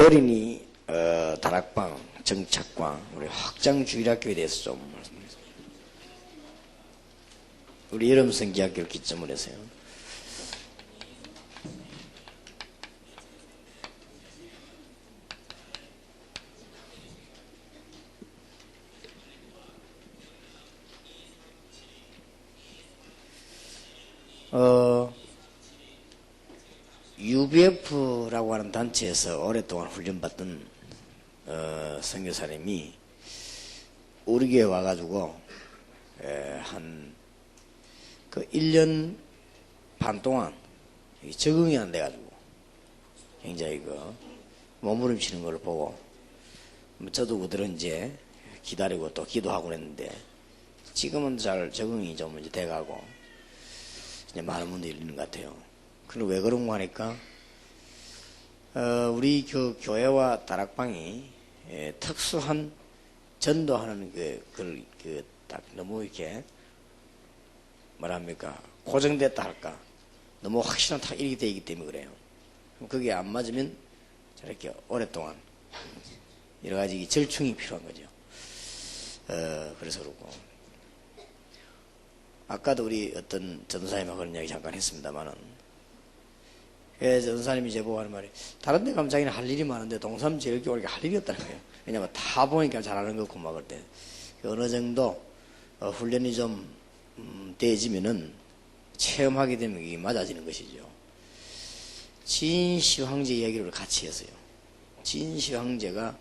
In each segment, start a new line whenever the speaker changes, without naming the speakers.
어린이 다락방 정착과 우리 확장주일학교에 대해서 좀 말씀드리겠습니다. 우리 여름 성기학교를 기점으로 해서요. UBF라고 하는 단체에서 오랫동안 훈련받던 선교사님이 우리 교회 와가지고 한 그 1년 반 동안 적응이 안 돼가지고 굉장히 몸부림치는 걸 보고 저도 그들은 이제 기다리고 또 기도하고 그랬는데 지금은 잘 적응이 좀 이제 돼가고 이제 많은 분들이 있는 것 같아요. 그럼 왜 그런가 하니까 우리 교회와 다락방이 특수한 전도하는 딱 너무 이렇게 뭐랍니까 고정됐다 할까 너무 확실한 딱 이렇게 되기 때문에 그래요. 그럼 그게 안 맞으면 저렇게 오랫동안 여러 가지 절충이 필요한 거죠. 그래서 그렇고 아까도 우리 어떤 전도사님하고 그런 이야기 잠깐 했습니다만은 전도사님이 제보고 하는 말이 다른 데 가면 자기는 할 일이 많은데 동삼 제일교회 오니까 할 일이 없다는 거예요. 왜냐면 다 보니까 잘하는 거 고막 그럴 때 어느 정도 훈련이 좀 되어지면은 체험하게 되면 이게 맞아지는 것이죠. 진시 황제 이야기를 같이 했어요. 진시 황제가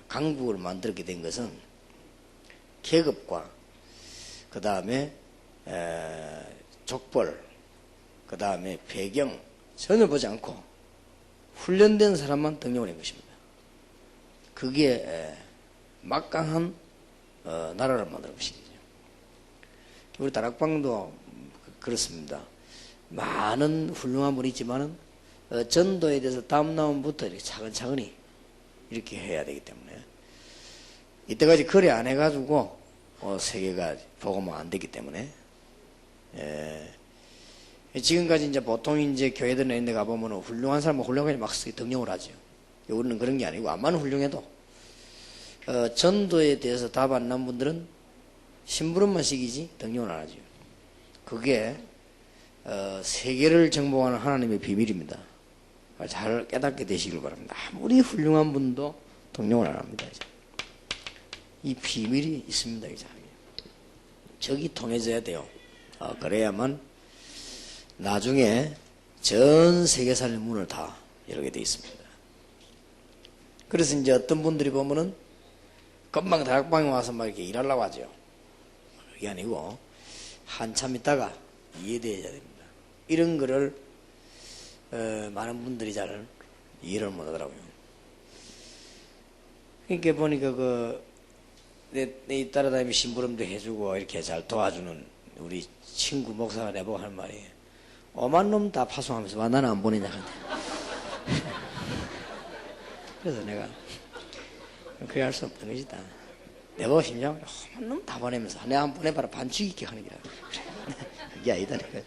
강국을 만들게 된 것은 계급과 그 다음에 족벌 그 다음에 배경 전혀 보지 않고 훈련된 사람만 등용을 한 것입니다. 그게 막강한 나라를 만드는 것이죠. 우리 다락방도 그렇습니다. 많은 훌륭한 분이 있지만은 전도에 대해서 다음 라운드부터 이렇게 차근차근히 이렇게 해야 되기 때문에 이때까지 거래 안 해가지고 세계가 복음화 안 됐기 때문에 지금까지 이제 보통 이제 교회들 이런 데 가보면 훌륭한 사람은 훌륭하게 막 등용을 하죠. 우리는 그런 게 아니고 암만 훌륭해도 전도에 대해서 답 안 난 분들은 심부름만 시키지 등용을 안 하죠. 그게 세계를 정복하는 하나님의 비밀입니다. 잘 깨닫게 되시길 바랍니다. 아무리 훌륭한 분도 등용을 안 합니다. 이제. 이 비밀이 있습니다. 이제. 적이 통해져야 돼요. 그래야만 나중에 전 세계사의 문을 다 열게 되어 있습니다. 그래서 이제 어떤 분들이 보면은 금방 다락방에 와서 막 이렇게 일하려고 하죠. 그게 아니고 한참 있다가 이해되어야 됩니다. 이런 거를 많은 분들이 잘 이해를 못 하더라고요. 그러니까 보니까 내 따라다니며 심부름도 해주고 이렇게 잘 도와주는 우리 친구 목사가 내보고 하는 말이 오만 놈 다 파송하면서 와 나는 안 보내냐 근데 그래서 내가 그래 할 수 없던 것이다. 내보고 심장 오만 놈 다 보내면서 내가 안 보내봐라 반죽 있게 하는 게라 그게 아니다. 내가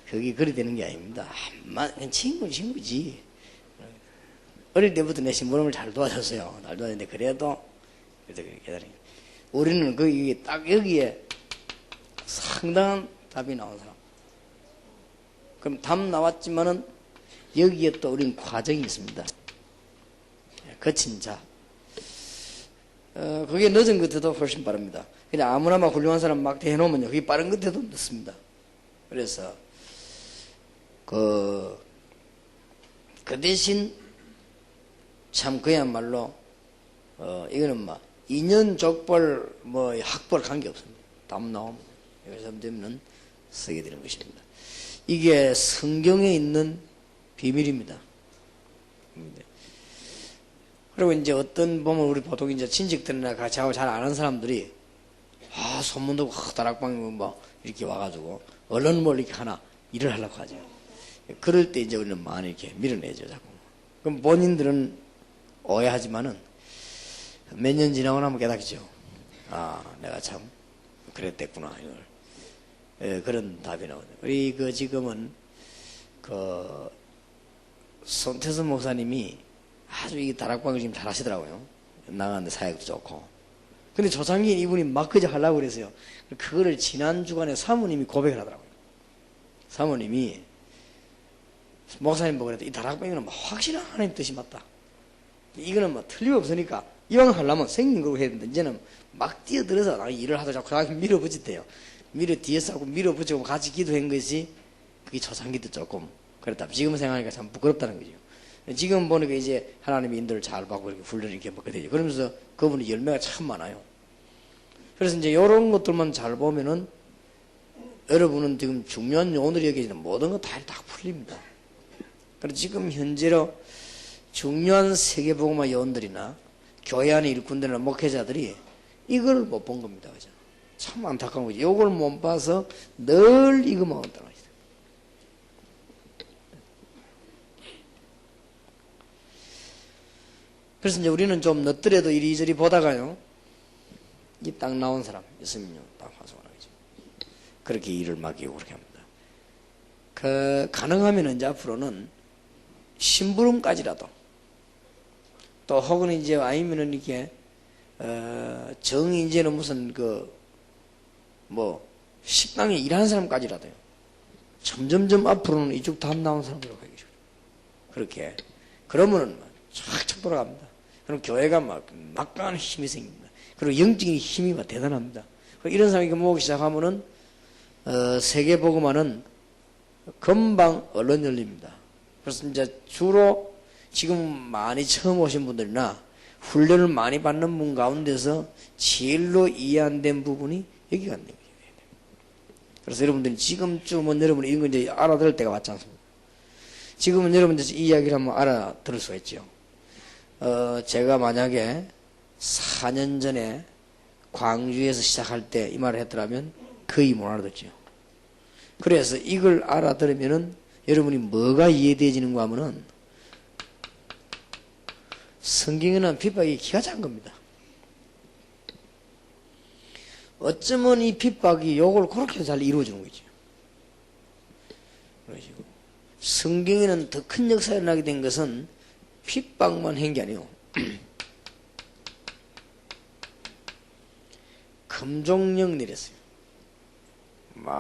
그게 그리 되는 게 아닙니다. 그냥 친구는 친구지. 어릴 때부터 내 심부름을 잘 도와줬어요. 잘 도와줬는데 그래도 우리는 이게 딱 여기에 상당한 답이 나온 사람. 그럼 답 나왔지만은 여기에 또 우리는 과정이 있습니다. 거친 자. 그게 늦은 것에도 훨씬 빠릅니다. 그냥 아무나 막 훌륭한 사람 막 대해놓으면요. 그게 빠른 것에도 늦습니다. 그래서 그 대신 참 그야말로 이거는 막 인연 족벌 학벌 관계 없습니다. 답 나오면 여기서 되면 쓰게 되는 것입니다. 이게 성경에 있는 비밀입니다. 그리고 이제 어떤 보면 우리 보통 이제 친척들이나 같이 하고 잘 아는 사람들이 소문도 다락방 이렇게 와가지고 얼른 이렇게 하나 일을 하려고 하죠. 그럴 때 이제 우리는 많이 이렇게 밀어내죠, 자꾸. 그럼 본인들은 오해하지만은 몇 년 지나고 나면 깨닫죠. 내가 참 그랬댔구나 이걸. 그런 답이 나오죠. 우리 지금은 손태수 목사님이 아주 이 다락방을 지금 잘 하시더라고요. 나가는데 사역도 좋고. 근데 조상기인 이분이 막 그저 하려고 그랬어요. 그거를 지난 주간에 사모님이 고백을 하더라고요. 사모님이 목사님 보고 그랬더니 이 다락방에는 막 확실한 하나님 뜻이 맞다. 이거는 뭐 틀림없으니까 이왕 하려면 생긴 거로 해야 된다. 이제는 막 뛰어들어서 나 일을 하다 자꾸 자기 밀어붙였대요. 뒤에서 하고 밀어붙이고 같이 기도한 것이 그게 조상기도 조금 그렇다. 지금 생각하니까 참 부끄럽다는 거죠. 지금 보니까 이제 하나님의 인도를 잘 받고 이렇게 훈련을 이렇게 먹게 되죠. 그러면서 그분이 열매가 참 많아요. 그래서 이제 이런 것들만 잘 보면은 여러분은 지금 중요한 요원들이 여기지는 모든 거 다 풀립니다. 그래서 지금 현재로 중요한 세계복음화 요원들이나 교회 안에 일꾼들이나 목회자들이 이걸 못 본 겁니다. 그죠? 참 안타까운 거죠. 이걸 못 봐서 늘 이것만 온다는 거죠. 그래서 이제 우리는 좀 늦더라도 이리저리 보다가요, 이 딱 나온 사람 있으면요, 딱 화소하는 거죠. 그렇게 일을 맡기고 그렇게 합니다. 가능하면 이제 앞으로는 심부름까지라도 또 혹은 이제 아니면은 이렇게 정이 이제는 무슨 식당에 일하는 사람까지라도요. 점점점 앞으로는 이쪽 답 나온 사람들로 가겠죠. 그렇게 그러면은 쫙쫙 돌아갑니다. 그럼 교회가 막강한 힘이 생깁니다. 그리고 영적인 힘이 막 대단합니다. 이런 사람이 모으기 시작하면은 세계복음화는 금방 얼른 열립니다. 그래서 이제 주로 지금 많이 처음 오신 분들이나 훈련을 많이 받는 분 가운데서 제일로 이해 안 된 부분이 여기가 안 됩니다. 그래서 여러분들이 지금쯤은 여러분이 이런 거 이제 알아들을 때가 왔지 않습니까? 지금은 여러분들이 이 이야기를 한번 알아들을 수가 있죠. 제가 만약에 4년 전에 광주에서 시작할 때 이 말을 했더라면 거의 못 알아듣죠. 그래서 이걸 알아들으면은 여러분이 뭐가 이해되어지는가 하면은 성경에는 핍박이 기가 찬 겁니다. 어쩌면 이 핍박이 요걸 그렇게 잘 이루어지는 거죠. 그러시고 성경에는 더 큰 역사가 일어나게 된 것은 핍박만 한 게 아니에요. 금종령 내렸어요.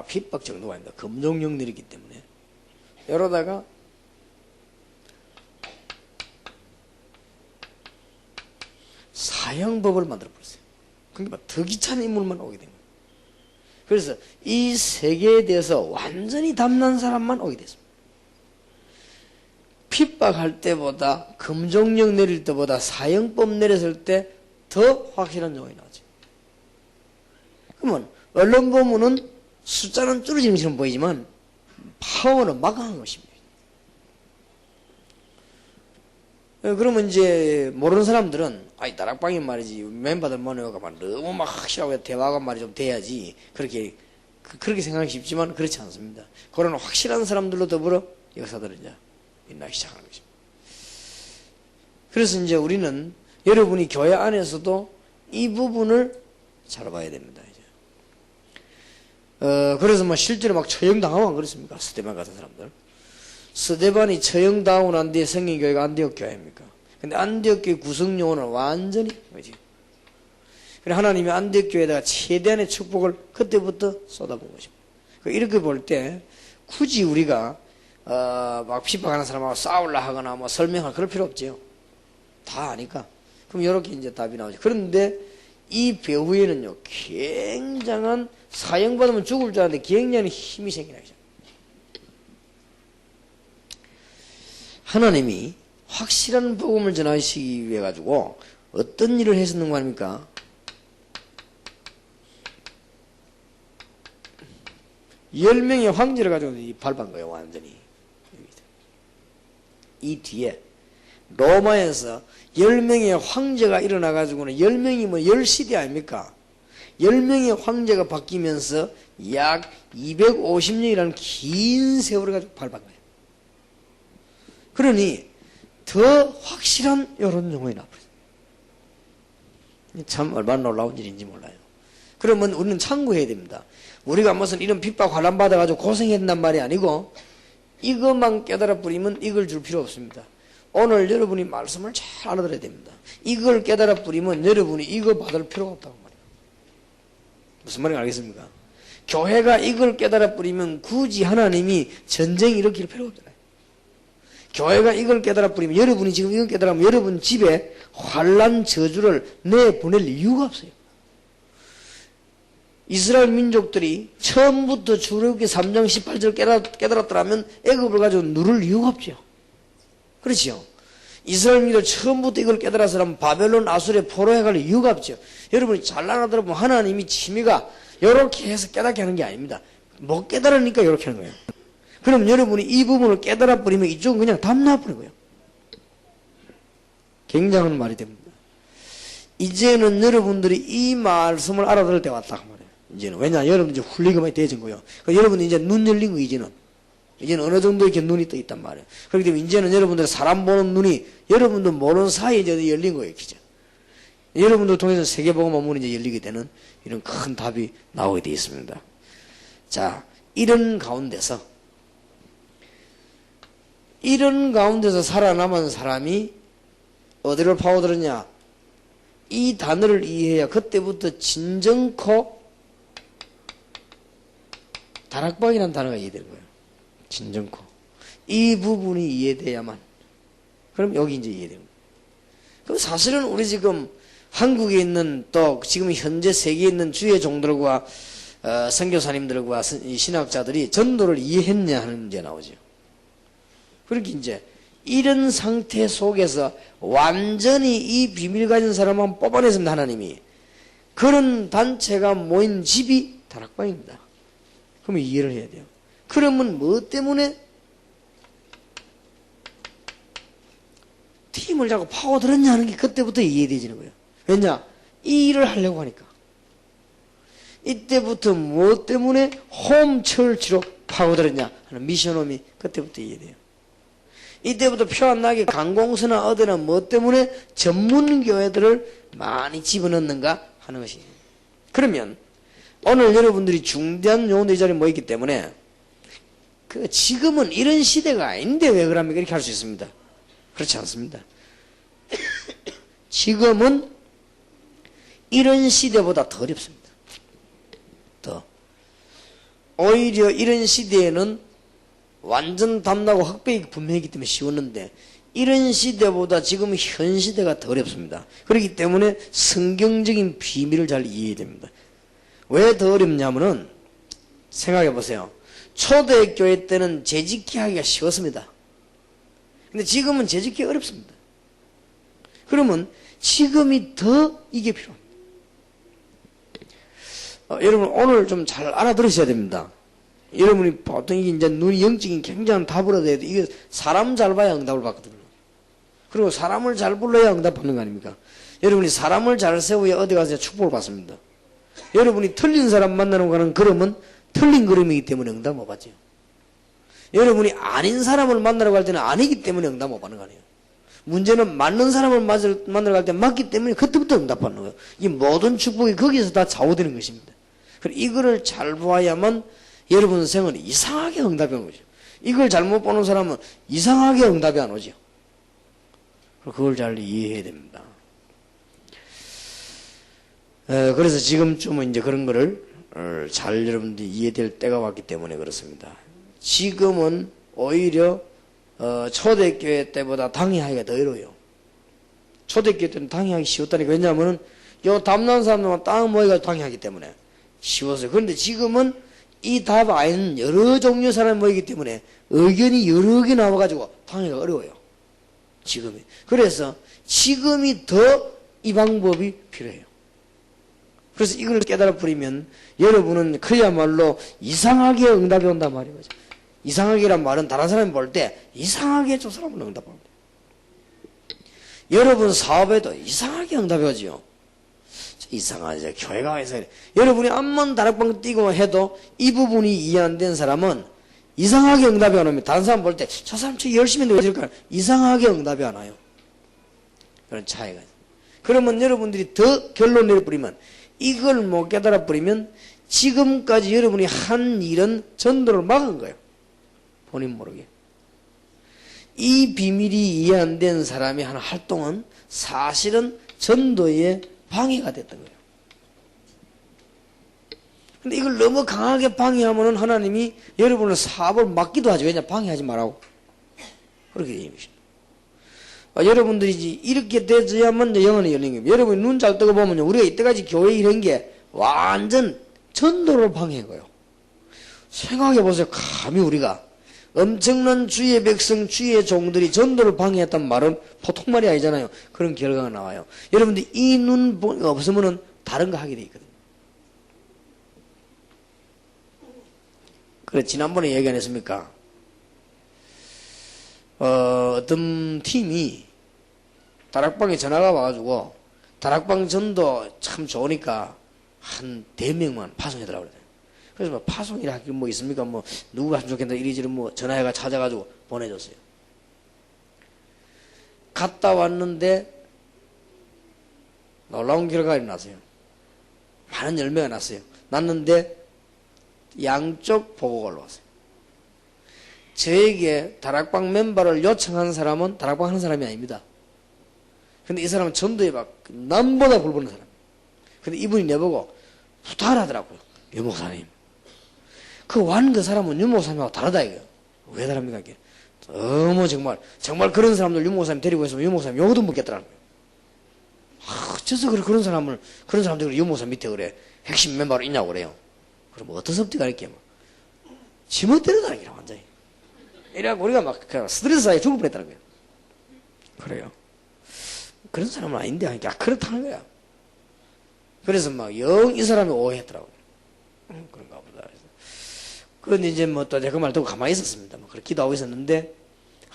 핍박 정도가 아닙니다. 금종령 내렸기 때문에. 이러다가 사형법을 만들어버렸어요. 그러니까 더 귀찮은 인물만 오게 된 거예요. 그래서 이 세계에 대해서 완전히 담난 사람만 오게 됐습니다. 핍박할 때보다 금종령 내릴 때보다 사형법 내렸을 때 더 확실한 정황이 나오죠. 그러면 언론 보면은 숫자는 줄어지는 것처럼 보이지만 파워는 막강한 것입니다. 그러면 이제 모르는 사람들은 아이 다락방이 말이지 멤버들 모여가 너무 막 확실하고 대화가 말이 좀 돼야지 그렇게 생각하기 쉽지만 그렇지 않습니다. 그런 확실한 사람들로 더불어 역사들은 이제 일어나기 시작하는 것입니다. 그래서 이제 우리는 여러분이 교회 안에서도 이 부분을 잘 봐야 됩니다. 이제. 그래서 실제로 처형당하고 안 그렇습니까? 스데반 같은 사람들. 스데반이 처형당하고 난 뒤에 생긴 교회가 안디옥 교회입니까? 근데 안디옥 교회 구성요원은 완전히, 그렇지? 그래, 하나님이 안디옥 교회에다가 최대한의 축복을 그때부터 쏟아본 것입니다. 이렇게 볼 때, 굳이 우리가, 핍박하는 사람하고 싸우려 하거나 설명할 그럴 필요 없지요. 다 아니까. 그럼 이렇게 이제 답이 나오죠. 그런데 이 배후에는요, 굉장한 사형받으면 죽을 줄 알았는데 굉장히 힘이 생기나 있죠. 하나님이 확실한 복음을 전하시기 위해 가지고 어떤 일을 했었는가 합니까? 열 명의 황제를 가지고 밟은 거예요, 완전히. 이 뒤에 로마에서 10명의 황제가 일어나가지고는 10명이면 10시대 아닙니까? 10명의 황제가 바뀌면서 약 250년이라는 긴 세월을 가지고 밟은 거예요. 그러니 더 확실한 이런 용어이 나와버렸어요. 참 얼마나 놀라운 일인지 몰라요. 그러면 우리는 참고해야 됩니다. 우리가 무슨 이런 핍박 환란 받아가지고 고생했단 말이 아니고 이것만 깨달아 버리면 이걸 줄 필요 없습니다. 오늘 여러분이 말씀을 잘 알아들어야 됩니다. 이걸 깨달아 버리면 여러분이 이거 받을 필요가 없다고 말이에요. 무슨 말인지 알겠습니까? 교회가 이걸 깨달아 버리면 굳이 하나님이 전쟁 일으킬 필요가 없잖아요. 교회가 이걸 깨달아 버리면, 여러분이 지금 이걸 깨달으면 여러분 집에 환난 저주를 내보낼 이유가 없어요. 이스라엘 민족들이 처음부터 출애굽기 3장 18절 깨달았더라면 애굽을 가지고 누를 이유가 없죠. 그렇죠? 이스라엘 민족들 처음부터 이걸 깨달아서라면 바벨론 아수르에 포로해 갈 이유가 없죠. 여러분이 잘 알아들어보면 하나님이 취미가 이렇게 해서 깨닫게 하는 게 아닙니다. 못 깨달으니까 이렇게 하는 거예요. 그럼 여러분이 이 부분을 깨달아 버리면 이쪽은 그냥 담나 버린 거예요. 굉장한 말이 됩니다. 이제는 여러분들이 이 말씀을 알아들을 때 왔다 그 말이에요. 이제는 왜냐, 여러분 이제 훌리기만 되진 거예요. 그러니까 여러분이 이제 눈 열린 거 이제는 어느 정도 이렇게 눈이 떠 있단 말이에요. 그렇기 때문에 이제는 여러분들 사람 보는 눈이 여러분도 모르는 사이에 이제 열린 거예요, 그죠? 여러분들 통해서 세계복음 문이 이제 열리게 되는 이런 큰 답이 나오게 되어 있습니다. 자, 이런 가운데서 살아남은 사람이 어디를 파고들었냐? 이 단어를 이해해야 그때부터 진정코 다락방이라는 단어가 이해되는 거예요. 진정코. 이 부분이 이해돼야만. 그럼 여기 이제 이해되는 거예요. 그럼 사실은 우리 지금 한국에 있는 또 지금 현재 세계에 있는 주의 종들과 선교사님들과 신학자들이 전도를 이해했냐 하는 문제가 나오죠. 그렇게 이제 이런 상태 속에서 완전히 이 비밀 가진 사람만 뽑아냈습니다. 하나님이. 그런 단체가 모인 집이 다락방입니다. 그러면 이해를 해야 돼요. 그러면 뭐 때문에 팀을 자꾸 파고들었냐 하는 게 그때부터 이해되지는 거예요. 왜냐? 이 일을 하려고 하니까. 이때부터 뭐 때문에 홈철치로 파고들었냐 하는 미션홈이 그때부터 이해돼요. 이때부터 표 안 나게 관공서나 어디나 뭐 때문에 전문교회들을 많이 집어넣는가 하는 것이에요. 그러면 오늘 여러분들이 중대한 요원들이 자리에 모였기 때문에 지금은 이런 시대가 아닌데 왜 그럽니까? 이렇게 할 수 있습니다. 그렇지 않습니다. 지금은 이런 시대보다 더 어렵습니다. 더. 오히려 이런 시대에는 완전 담나고 흑백이 분명하기 때문에 쉬웠는데 이런 시대보다 지금 현 시대가 더 어렵습니다. 그렇기 때문에 성경적인 비밀을 잘 이해해야 됩니다. 왜 더 어렵냐면은 생각해 보세요. 초대교회 때는 재직기 하기가 쉬웠습니다. 근데 지금은 재직기 어렵습니다. 그러면 지금이 더 이게 필요합니다. 여러분 오늘 좀 잘 알아들으셔야 됩니다. 여러분이 보통 이게 이제 눈이 영적인 굉장한 답을 얻어야 돼. 이게 사람 잘 봐야 응답을 받거든요. 그리고 사람을 잘 불러야 응답 받는 거 아닙니까? 여러분이 사람을 잘 세워야 어디 가서 축복을 받습니다. 여러분이 틀린 사람 만나는 거는 그러면 틀린 걸음이기 때문에 응답 못 받죠. 여러분이 아닌 사람을 만나러 갈 때는 아니기 때문에 응답 못 받는 거 아니에요. 문제는 맞는 사람을 만나러 갈 때 맞기 때문에 그때부터 응답 받는 거예요. 이 모든 축복이 거기서 다 좌우되는 것입니다. 그래서 이거를 잘 보아야만 여러분 생은 이상하게 응답이 오는 거죠. 이걸 잘못 보는 사람은 이상하게 응답이 안 오죠. 그걸 잘 이해해야 됩니다. 그래서 지금쯤은 이제 그런 거를 잘 여러분들이 이해될 때가 왔기 때문에 그렇습니다. 지금은 오히려 초대교회 때보다 당회하기가 더 어려워요. 초대교회 때는 당회하기 쉬웠다니까. 왜냐하면 요 담난 사람들만 땅 모여가지고 당회하기 때문에 쉬웠어요. 그런데 지금은 이 답 아닌 여러 종류의 사람이 모이기 때문에 의견이 여러 개 나와가지고 당회가 어려워요. 지금이. 그래서 지금이 더 이 방법이 필요해요. 그래서 이걸 깨달아 버리면 여러분은 그야말로 이상하게 응답이 온단 말이에요. 이상하게란 말은 다른 사람이 볼 때 이상하게 저 사람은 응답합니다. 여러분 사업에도 이상하게 응답이 오지요. 이상하죠. 교회가 왜 이래. 여러분이 암만 다락방 뛰고 해도 이 부분이 이해 안 된 사람은 이상하게 응답이 안 옵니다. 다른 사람 볼 때 저 사람 저 열심히 했는데 왜 저럴까? 이상하게 응답이 안 와요. 그런 차이가 있어요. 그러면 여러분들이 더 결론 내려버리면 이걸 못 깨달아 버리면 지금까지 여러분이 한 일은 전도를 막은 거예요. 본인 모르게. 이 비밀이 이해 안 된 사람이 하는 활동은 사실은 전도에 방해가 됐던 거예요. 근데 이걸 너무 강하게 방해하면은 하나님이 여러분을 사업을 막기도 하죠. 왜냐? 방해하지 말라고. 그렇게 되는 것입니다. 여러분들이 이렇게 되어야만 영혼이 열린 겁니다. 여러분이 눈 잘 뜨고 보면요. 우리가 이때까지 교회 이런 게 완전 전도를 방해한 거예요. 생각해 보세요. 감히 우리가 엄청난 주의 백성, 주의 종들이 전도를 방해했단 말은 보통 말이 아니잖아요. 그런 결과가 나와요. 여러분들 이 눈 없으면은 다른 거 하게 돼 있거든요. 그래, 지난번에 얘기 안 했습니까? 어떤 팀이 다락방에 전화가 와가지고 다락방 전도 참 좋으니까 한 4명만 파송해달라고 그래요. 그래서 뭐 파송이라 할 게 뭐 있습니까? 뭐 누구가 하면 좋겠다 이리저리 뭐 전화해가 찾아가지고 보내줬어요. 갔다 왔는데 놀라운 결과가 났어요. 많은 열매가 났어요. 났는데 양쪽 보고가 올라왔어요. 저에게 다락방 멤버를 요청한 사람은 다락방 하는 사람이 아닙니다. 근데 이 사람은 전도에 막 남보다 불보는 사람. 근데 이분이 내보고 부탁을 하더라고요. 유 목사님. 그 완 그 사람은 유 목사님하고 다르다 이거예요. 왜 다릅니까 이게? 너무 정말 그런 사람들 유 목사님 데리고 있으면 유 목사님 요거도 묻겠더라는 거예요. 어째서 그런 사람들이 유 목사님 밑에 그래 핵심 멤버로 있냐고 그래요. 그럼 어떤 섭리가 이렇게 막 지멋대로 다니는 거야 완전히. 이래갖고 우리가 막 스트레스 사이에 죽을 뻔했다는 거예요. 그래요. 그런 사람은 아닌데 하니까 그렇다는 거야. 그래서 막 영 이 사람이 오해했더라고요. 그런가 보다. 그런데 이제 뭐 또 내가 그 말 듣고 가만히 있었습니다. 뭐 그렇게 기도하고 있었는데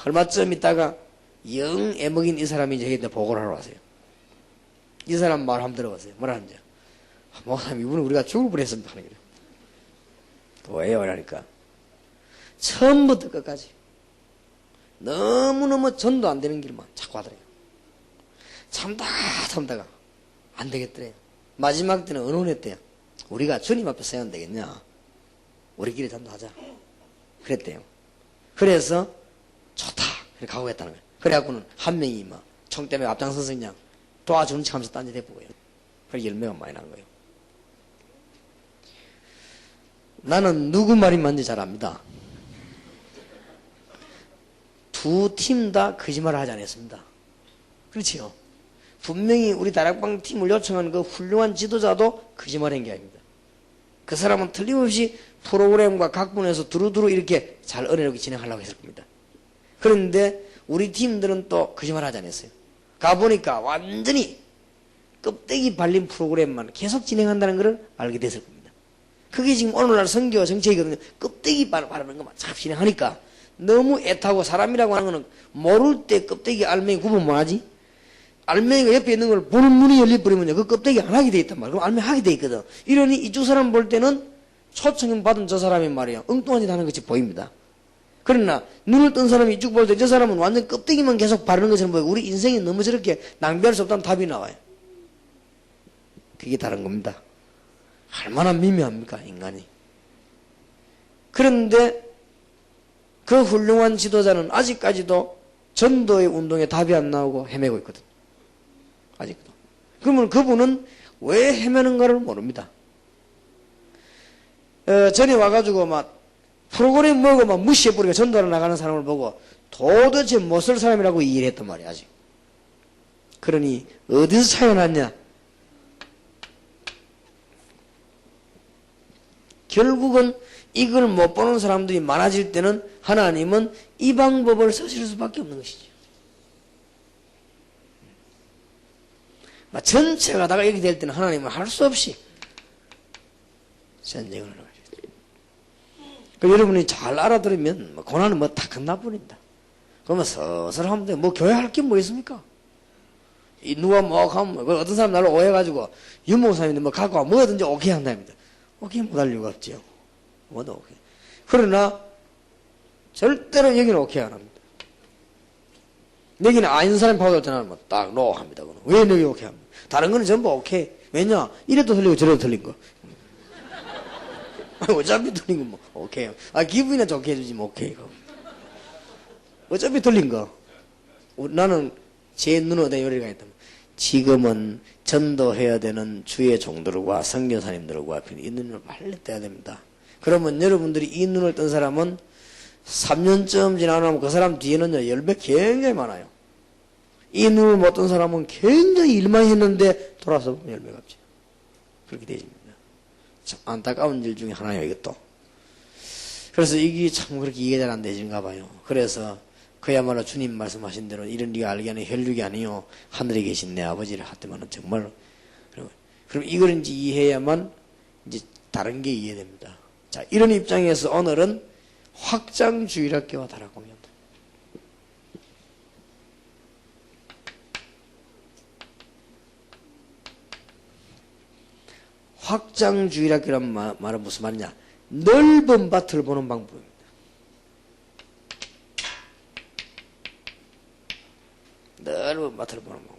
얼마쯤 있다가 영 애먹인 이 사람이 저희한테 보고를 하러 왔어요. 이 사람 말 한번 들어보세요. 뭐라 하는지. 목사님 이분은 우리가 죽을 뻔했습니다 하는 거예요. 왜요? 이러니까 처음부터 끝까지 너무너무 전도 안 되는 길만 자꾸 하더래요. 참다가 안 되겠더래요. 마지막 때는 언론했대요. 우리가 주님 앞에 서야 안 되겠냐? 우리끼리 전도하자. 그랬대요. 그래서 좋다. 그렇게 각오했다는 거예요. 그래갖고는 한 명이 막 총 때문에 앞장서서 그냥 도와주는 척 하면서 딴짓 해보고요. 그래서 열매가 많이 난 거예요. 나는 누구 말이 맞는지 잘 압니다. 두 팀 다 거짓말을 하지 않았습니다. 그렇지요. 분명히 우리 다락방 팀을 요청한 그 훌륭한 지도자도 거짓말한 게 아닙니다. 그 사람은 틀림없이 프로그램과 각본에서 두루두루 이렇게 잘 은혜롭게 진행하려고 했을 겁니다. 그런데 우리 팀들은 또 거짓말 하지 않았어요. 가보니까 완전히 껍데기 발린 프로그램만 계속 진행한다는 것을 알게 됐을 겁니다. 그게 지금 오늘날 선교 정책이거든요. 껍데기 바르는 것만 참 진행하니까 너무 애타고 사람이라고 하는 거는 모를 때 껍데기 알맹이 구분 뭐하지? 알맹이가 옆에 있는 걸 보는 눈이 열려버리면요. 그 껍데기 안 하게 돼 있단 말이에요. 그럼 알맹이 하게 돼 있거든. 이러니 이쪽 사람 볼 때는 초청 받은 저 사람이 말이에요. 엉뚱한 짓 하는 것이 보입니다. 그러나 눈을 뜬 사람이 이쪽 볼 때 저 사람은 완전 껍데기만 계속 바르는 것처럼 보이고 우리 인생이 너무 저렇게 낭비할 수 없다는 답이 나와요. 그게 다른 겁니다. 얼마나 미묘합니까 인간이. 그런데 그 훌륭한 지도자는 아직까지도 전도의 운동에 답이 안 나오고 헤매고 있거든. 아직도. 그러면 그분은 왜 헤매는가를 모릅니다. 전에 와가지고 막 프로그램 뭐고 막 무시해버리고 전도하러 나가는 사람을 보고 도대체 못 쓸 사람이라고 이해를 했단 말이야, 아직. 그러니 어디서 차이가 났냐? 결국은 이걸 못 보는 사람들이 많아질 때는 하나님은 이 방법을 쓰실 수밖에 없는 것이죠. 전체가 다가 이렇게 될 때는 하나님은 할 수 없이 전쟁을 하는 거죠. 그러니까 여러분이 잘 알아들으면 고난은 뭐 다 끝나버린다. 그러면 서서히 하면 돼. 뭐 교회 할 게 뭐 있습니까? 누가 뭐 하면 어떤 사람 나를 오해가지고 윤목사님인데 뭐 갖고 와 뭐든지 오케이 한답니다. 오케이 못할 이유가 없죠. 뭐도 오케이. 그러나 절대로 여기는 오케이 안 합니다. 여기는 아닌 사람이 파고들 때는 뭐 딱 노 합니다. 왜 여기 오케이 합니까? 다른 거는 전부 오케이. 왜냐? 이래도 틀리고 저래도 틀린 거. 어차피 틀린 건 뭐 오케이. 기분이나 좋게 해주지 뭐 오케이. 어차피 틀린 거. 나는 제 눈으로 내 요리가 있다. 지금은 전도해야 되는 주의 종들과 선교사님들과 이 눈을 빨리 떼야 됩니다. 그러면 여러분들이 이 눈을 뜬 사람은 3년쯤 지나면 그 사람 뒤에는요, 열매 굉장히 많아요. 이 눈을 못 뜬 사람은 굉장히 일만 했는데 돌아서 보면 열매가 없죠. 그렇게 되집니다. 참 안타까운 일 중에 하나예요, 이것도. 그래서 이게 참 그렇게 이해가 잘 안 되진가 봐요. 그래서 그야말로 주님 말씀하신 대로 이런 네가 알게 하는 혈육이 아니요 하늘에 계신 내 아버지를 하더만은 정말 그럼 이걸 이제 이해해야만 이제 다른 게 이해됩니다. 자, 이런 입장에서 오늘은 확장주일학교와 다락공연. 확장주일학교란 말은 무슨 말이냐? 넓은 밭을 보는 방법입니다. 넓은 밭을 보는 방법.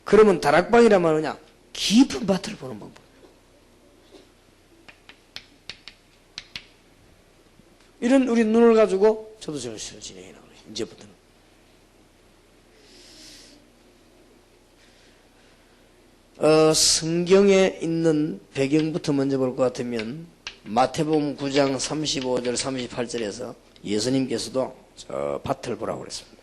그러면 다락방이란 말은 깊은 밭을 보는 방법. 이런 우리 눈을 가지고 저도 저를 진행해 나가요. 이제부터는. 성경에 있는 배경부터 먼저 볼 것 같으면 마태복음 9장 35절 38절에서 예수님께서도 저 밭을 보라고 그랬습니다.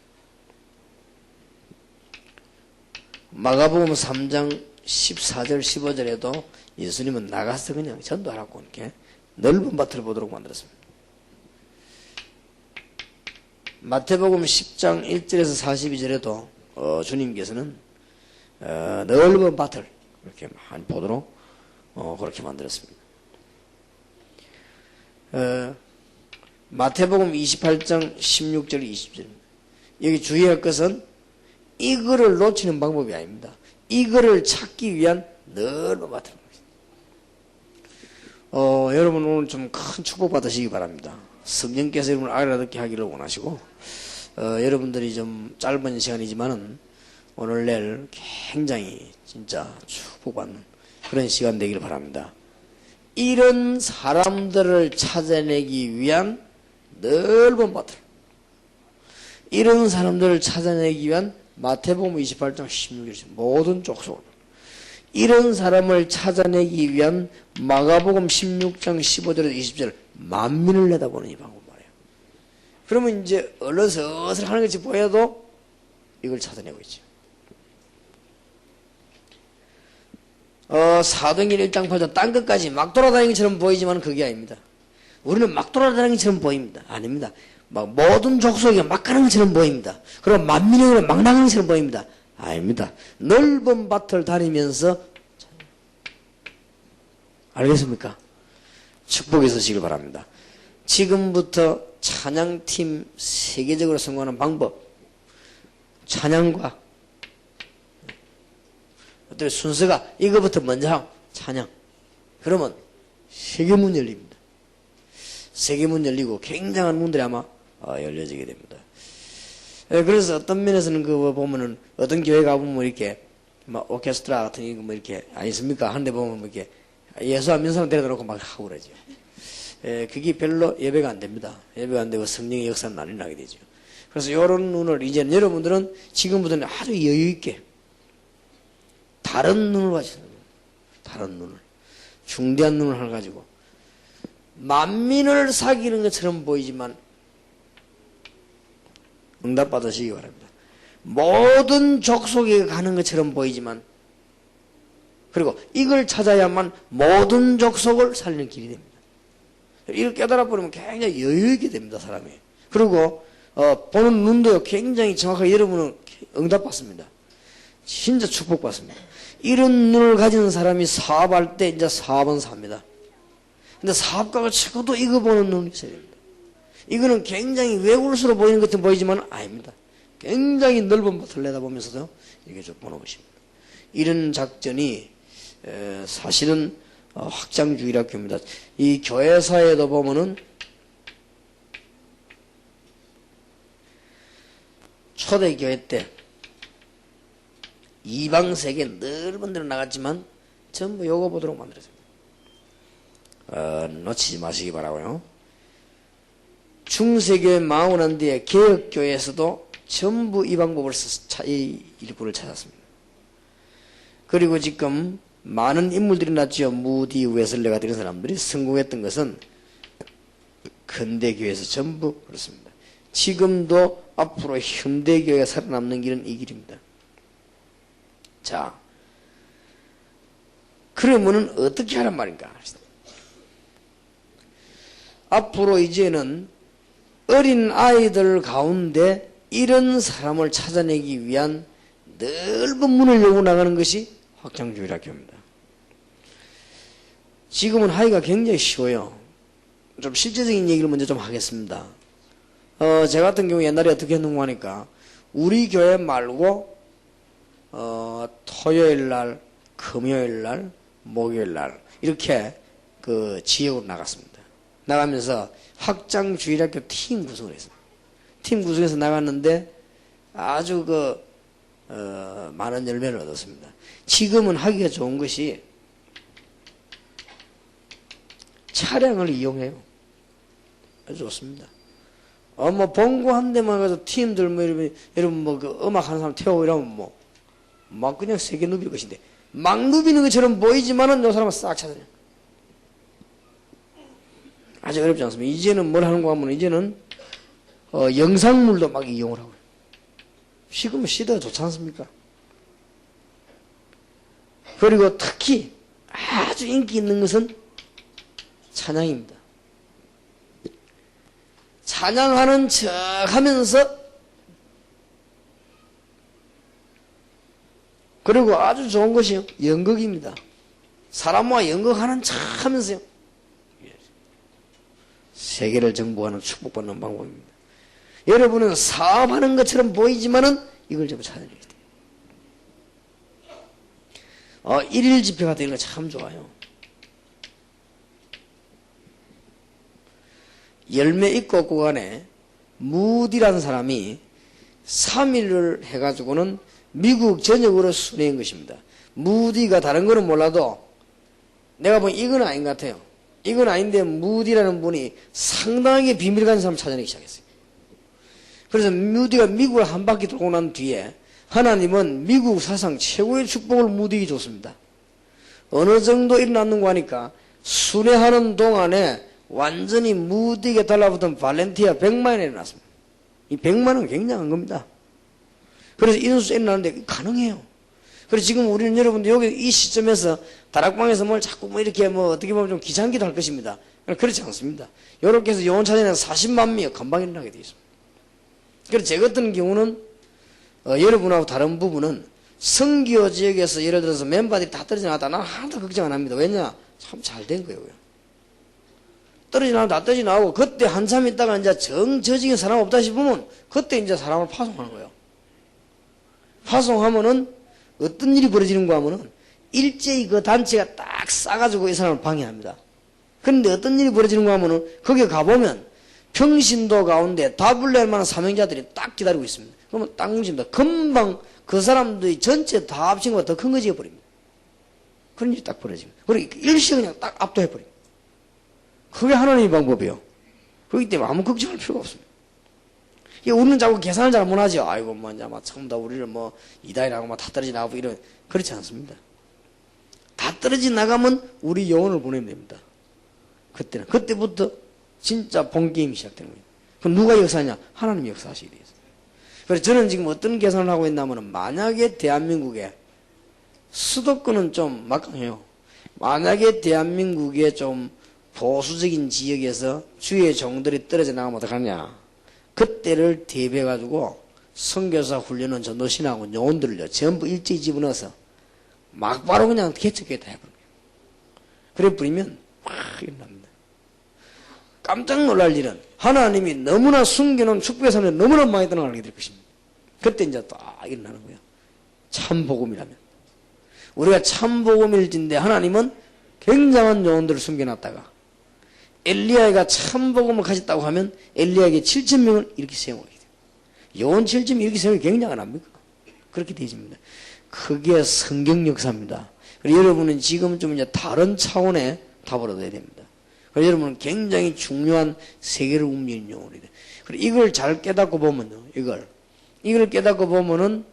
마가복음 3장 14절 15절에도 예수님은 나가서 그냥 전도하라고 이렇게 넓은 밭을 보도록 만들었습니다. 마태복음 10장 1절에서 42절에도 주님께서는 넓은 밭을 이렇게 많이 보도록 그렇게 만들었습니다. 마태복음 28장 16절 20절 여기 주의할 것은 이거를 놓치는 방법이 아닙니다. 이거를 찾기 위한 넓은 밭을 여러분 오늘 좀 큰 축복 받으시기 바랍니다. 성령께서 여러분을 알아듣게 하기를 원하시고 여러분들이 좀 짧은 시간이지만은 오늘 내일 굉장히 진짜 축복받는 그런 시간 되기를 바랍니다. 이런 사람들을 찾아내기 위한 넓은 밭을 이런 사람들을 찾아내기 위한 마태복음 28장 16절 모든 족속 이런 사람을 찾아내기 위한 마가복음 16장 15절에서 20절 만민을 내다보는 이 방법 말이에요. 그러면 이제 얼른서슬 하는 것이 보여도 이걸 찾아내고 있죠. 사도행전 1장 8절 땅 끝까지 막 돌아다니는 것처럼 보이지만 그게 아닙니다. 우리는 막 돌아다니는 것처럼 보입니다. 아닙니다. 막 모든 족속이 막 가는 것처럼 보입니다. 그럼 만민이 막 나가는 것처럼 보입니다. 아닙니다. 넓은 밭을 다니면서 알겠습니까? 축복이 있으시길 바랍니다. 지금부터 찬양팀 세계적으로 성공하는 방법 찬양과 어떤 순서가 이거부터 먼저 하고 찬양 그러면 세계문 열립니다. 세계문 열리고 굉장한 문들이 아마 열려지게 됩니다. 그래서 어떤 면에서는 그거 보면은 어떤 교회 가보면 이렇게 막 오케스트라 같은 거 뭐 이렇게 아니습니까? 하는데 보면 뭐 이렇게 예수 안 믿는 사람 데려다 놓고 막 하고 그러죠. 그게 별로 예배가 안 됩니다. 예배가 안 되고 성령의 역사는 안 일어나게 되죠. 그래서 이런 눈을 이제는 여러분들은 지금부터는 아주 여유 있게 다른 눈을 가지고 다른 눈을 중대한 눈을 하나 가지고 만민을 사귀는 것처럼 보이지만 응답 받으시기 바랍니다. 모든 족속에 가는 것처럼 보이지만 그리고 이걸 찾아야만 모든 족속을 살리는 길이 됩니다. 이걸 깨달아 버리면 굉장히 여유 있게 됩니다, 사람이. 그리고 보는 눈도 굉장히 정확하게 여러분은 응답 받습니다. 진짜 축복 받습니다. 이런 눈을 가진 사람이 사업할 때 이제 사업은 삽니다. 근데 사업가가 적어도 이거 보는 눈이 있어야 됩니다. 이거는 굉장히 외골수로 보이는 것처럼 보이지만 아닙니다. 굉장히 넓은 밭을 내다보면서도 이렇게 좀 보는 것입니다. 이런 작전이 사실은 확장주일학교입니다. 이 교회사에도 보면은 초대교회 때 이방세계 넓은 데로 나갔지만 전부 요거 보도록 만들었습니다. 놓치지 마시기 바라고요. 중세교회 망하고 난 뒤에 개혁교회에서도 전부 이 방법을 이 일부를 찾았습니다. 그리고 지금 많은 인물들이 났죠. 무디, 웨슬레 같은 사람들이 성공했던 것은 근대교회에서 전부 그렇습니다. 지금도 앞으로 현대교회가 살아남는 길은 이 길입니다. 자, 그러면은 어떻게 하란 말인가? 앞으로 이제는 어린 아이들 가운데 이런 사람을 찾아내기 위한 넓은 문을 열고 나가는 것이 확장주일학교입니다. 지금은 하기가 굉장히 쉬워요. 좀 실제적인 얘기를 먼저 좀 하겠습니다. 제 같은 경우 옛날에 어떻게 했는가 하니까 우리 교회 말고 토요일 날, 금요일 날, 목요일 날 이렇게 그 지역으로 나갔습니다. 나가면서 확장주일학교 팀 구성을 했습니다. 팀 구성해서 나갔는데 아주 많은 열매를 얻었습니다. 지금은 하기가 좋은 것이 차량을 이용해요. 아주 좋습니다. 뭐 봉고 한 대만 가서 팀들 뭐 이러면 여러분 뭐 그 음악 하는 사람 태우고 이러면 막 그냥 세게 누빌 것인데 막 누비는 것처럼 보이지만은 요 사람은 싹 찾아내요. 아주 어렵지 않습니다. 이제는 뭘 하는가 하면 이제는 영상물도 막 이용을 하고요. 지금은 시대가 좋지 않습니까? 그리고 특히 아주 인기 있는 것은 찬양입니다. 찬양하는 척 하면서 그리고 아주 좋은 것이요. 연극입니다. 사람과 연극하는 척 하면서요. 세계를 정복하는 축복받는 방법입니다. 여러분은 사업하는 것처럼 보이지만은 이걸 좀 찾아내야 돼요. 일일 집회가 되는 거 참 좋아요. 열매 있고 없고 간에 무디라는 사람이 3일을 해가지고는 미국 전역으로 순회한 것입니다. 무디가 다른 거는 몰라도 내가 보면 이건 아닌 것 같아요. 이건 아닌데 무디라는 분이 상당하게 비밀 가진 사람을 찾아내기 시작했어요. 그래서 무디가 미국을 한 바퀴 돌고 난 뒤에 하나님은 미국 사상 최고의 축복을 무디에게 줬습니다. 어느 정도 일어났는가 하니까 순회하는 동안에 완전히 무디에게 달라붙은 발렌티아 100만 원이 일어났습니다. 이 100만 원은 굉장한 겁니다. 그래서 이런 수 일어나는데 가능해요. 그래서 지금 우리는 여러분들 여기 이 시점에서 다락방에서 뭘 자꾸 뭐 이렇게 뭐 어떻게 보면 좀 귀찮기도 할 것입니다. 그렇지 않습니다. 이렇게 해서 영혼 찾아내는 40만 명이 금방 일어나게 되어 있습니다. 그래서 제 같은 경우는 여러분하고 다른 부분은 선교 지역에서 예를 들어서 멤버들이 다 떨어져 나왔다. 나는 하나도 걱정 안 합니다. 왜냐? 참 잘 된 거예요. 떨어져 나오면 다 떨어져 나오고 그때 한참 있다가 이제 정저직인 사람 없다 싶으면 그때 이제 사람을 파송하는 거예요. 파송하면은 어떤 일이 벌어지는가 하면은 일제히 그 단체가 딱 싸가지고 이 사람을 방해합니다. 그런데 어떤 일이 벌어지는가 하면은 거기 가보면 평신도 가운데 답을 만한 사명자들이 딱 기다리고 있습니다. 그러면 딱 뭉칩니다. 금방 그 사람들이 전체 다 합친 것보다 더 큰 거 지어버립니다. 그런 일이 딱 벌어집니다. 그리고 일시에 그냥 딱 압도해버립니다. 그게 하나님의 방법이에요. 그렇기 때문에 아무 걱정할 필요가 없습니다. 우리는 자꾸 계산을 잘 못하죠. 아이고, 뭐, 이제, 전부 다 우리를 뭐, 이다이라고 다 떨어져 나가고 이런, 그렇지 않습니다. 다 떨어져 나가면 우리 영혼을 보내면 됩니다. 그때부터 진짜 본게임이 시작되는 거예요. 그럼 누가 역사하냐? 하나님이 역사하시게 되어 있어요. 그래서 저는 지금 어떤 계산을 하고 있냐면, 만약에 대한민국에 수도권은 좀 막강해요. 만약에 대한민국에 좀 보수적인 지역에서 주의 종들이 떨어져 나가면 어떡하냐? 그때를 대비해가지고 선교사 훈련은 전도신하고 요원들을요 전부 일제히 집어넣어서 막바로 그냥 개척교회 다 해버려요. 그래 버리면 막 일어납니다. 깜짝 놀랄 일은 하나님이 너무나 숨겨놓은 축복의 삶에 너무나 많이 떠나가게 될 것입니다. 그때 이제 딱 일어나는 거예요. 참복음이라면. 우리가 참복음일진데 하나님은 굉장한 요원들을 숨겨놨다가 엘리야가 참복음을 가졌다고 하면 엘리야에게 7,000명을 이렇게 세워야 돼요. 요원 7,000명 이렇게 세우면 굉장히 안 합니까? 그렇게 되어집니다. 그게 성경 역사입니다. 여러분은 지금 좀 이제 다른 차원의 답을 얻어야 됩니다. 그래서 여러분은 굉장히 중요한 세계를 움직이는 영혼이 돼. 그리고 이걸 잘 깨닫고 보면요, 이걸 깨닫고 보면은,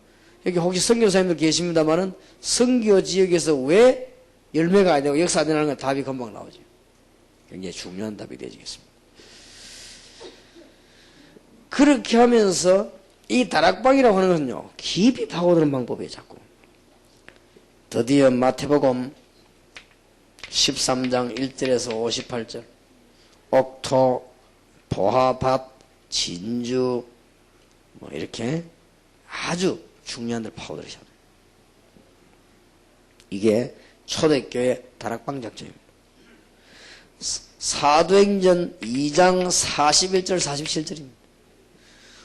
여기 혹시 선교사님들 계십니다만은, 선교 지역에서 왜 열매가 안 되고 역사가 안 되는 건 답이 금방 나오죠. 굉장히 중요한 답이 되어지겠습니다. 그렇게 하면서, 이 다락방이라고 하는 것은요, 깊이 파고드는 방법이에요, 자꾸. 드디어 마태복음 13장 1절에서 58절, 옥토, 보화밭, 진주, 뭐 이렇게 아주 중요한 데를 파고들으셔야 돼요. 이게 초대교회 다락방 작전입니다. 사도행전 2장 41절 47절입니다.